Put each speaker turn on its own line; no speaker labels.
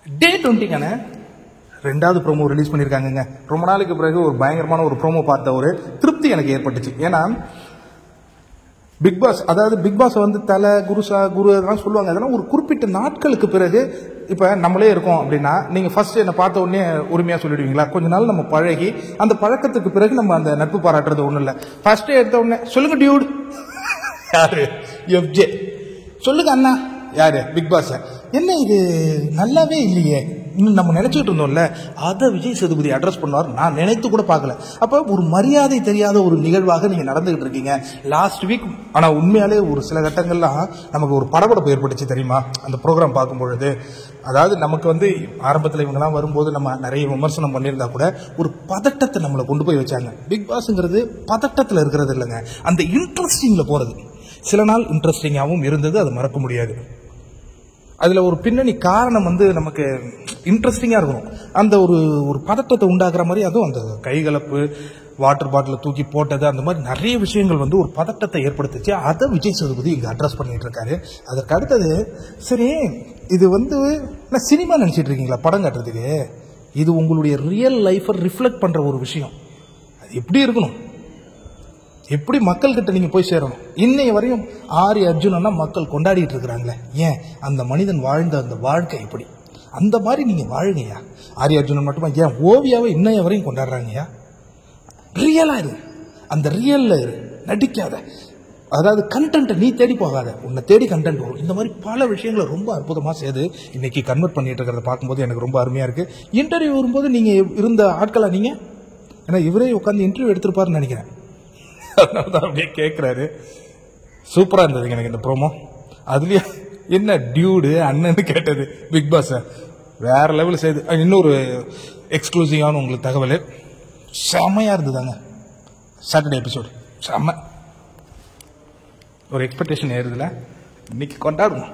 டே 20க்கான 2வது promo release பண்ணியிருக்காங்க. ரொம்ப நாளைக்கு பிறகு ஒரு பயங்கரமான ஒரு ப்ரோமோ பார்த்த ஒரு திருப்தி எனக்கு ஏற்பட்டுச்சு. ஏன்னா பிக் பாஸ், அதாவது பிக் பாஸ் வந்து தலை குரு அதெல்லாம் சொல்லுவாங்க. அதெல்லாம் ஒரு குறிப்பிட்ட நாட்களுக்கு பிறகு, இப்போ நம்மளே இருக்கோம் அப்படின்னா, நீங்கள் ஃபர்ஸ்ட் என்னை பார்த்த உடனே உரிமையாக சொல்லிடுவீங்களா? கொஞ்ச நாள் நம்ம பழகி அந்த பழக்கத்துக்கு பிறகு நம்ம அந்த நட்பு பாராட்டுறது ஒன்றும் இல்லை. ஃபர்ஸ்ட் எடுத்த உடனே சொல்லுங்க டியூட், யாரு? எஃப்ஜே. சொல்லுங்க அண்ணா, யாரு? Big Boss. என்ன இது நல்லாவே இல்லையே, இன்னும் நம்ம நினைச்சிட்டு இருந்தோம்ல, அதை விஜய் சேதுபதி அட்ரஸ் பண்ணுவார் நான் நினைத்து கூட பார்க்கல. அப்ப ஒரு மரியாதை தெரியாத ஒரு நிகழ்வாக நீங்க நடந்துகிட்டு இருக்கீங்க லாஸ்ட் வீக். ஆனா உண்மையாலே ஒரு சில கட்டங்கள்லாம் நமக்கு ஒரு படபடப்பு ஏற்பட்டுச்சு தெரியுமா, அந்த ப்ரோக்ராம் பார்க்கும் பொழுது. அதாவது நமக்கு வந்து ஆரம்பத்தில் இவங்கெல்லாம் வரும்போது நம்ம நிறைய விமர்சனம் பண்ணியிருந்தா கூட ஒரு பதட்டத்தை நம்மளை கொண்டு போய் வச்சாங்க. பிக் பாஸ்ங்கிறது பதட்டத்தில் இருக்கிறது இல்லைங்க, அந்த இன்ட்ரெஸ்டிங்ல போறது. சில நாள் இன்ட்ரெஸ்டிங்காகவும் இருந்தது, அது மறக்க முடியாது. அதில் ஒரு பின்னணி காரணம் வந்து நமக்கு இன்ட்ரெஸ்டிங்காக இருக்கணும். அந்த ஒரு பதட்டத்தை உண்டாக்குற மாதிரி, அதுவும் அந்த கைகலப்பு, வாட்டர் பாட்டிலை தூக்கி போட்டது, அந்த மாதிரி நிறைய விஷயங்கள் வந்து ஒரு பதட்டத்தை ஏற்படுத்துச்சு. அதை விஜய் சேதுபதி இங்கே அட்ரஸ் பண்ணிட்டு இருக்காரு. அதற்கு அடுத்தது, சரி இது வந்து சினிமா நினச்சிட்டு இருக்கீங்களா படம் காட்டுறதுக்கு? இது உங்களுடைய ரியல் லைஃப்பை ரிஃப்ளெக்ட் பண்ணுற ஒரு விஷயம். அது எப்படி இருக்கணும், எப்படி மக்கள் கிட்ட நீங்க போய் சேரணும். இன்னைய வரையும் ஆர்ய அர்ஜுனன்னா மக்கள் கொண்டாடிட்டு இருக்கிறாங்களே, ஏன்? அந்த மனிதன் வாழ்ந்த அந்த வாழ்க்கை எப்படி, அந்த மாதிரி நீங்க வாழுங்கய்யா. ஆர்ய அர்ஜுனன் மட்டுமா, ஏன் ஓவியாவை இன்னைய வரையும் கொண்டாடுறாங்கய்யா. ரியலா இரு, அந்த ரியல்ல இரு, நடிக்காத. அதாவது கண்டென்ட் நீ தேடி போகாத, உன்னை தேடி கண்டென்ட் வரும். இந்த மாதிரி பல விஷயங்களை ரொம்ப அற்புதமா செய்து இன்னைக்கு கன்வெர்ட் பண்ணிட்டு இருக்கிறத பார்க்கும்போது எனக்கு ரொம்ப அருமையா இருக்கு. இன்டர்வியூ வரும்போது நீங்க இருந்த ஆட்களா நீங்க? ஏன்னா இவரே உட்காந்து இன்டர்வியூ எடுத்திருப்பாருன்னு நினைக்கிறேன். அதனாலதான் அப்படியே கேட்கிறாரு. சூப்பரா இருந்ததுங்க எனக்கு இந்த ப்ரோமோ. அதுலயே என்ன டியூடு அண்ணன்னு கேட்டது பிக் பாஸ் வேற லெவல் செய்து. இன்னொரு எக்ஸ்க்ளூசிவான உங்களுக்கு தகவல், செம்மையா இருந்ததாங்க சாட்டர்டே எபிசோடு. செம்ம ஒரு எக்ஸ்பெக்டேஷன் ஏறுதுல, இன்னைக்கு கொண்டாடுவோம்.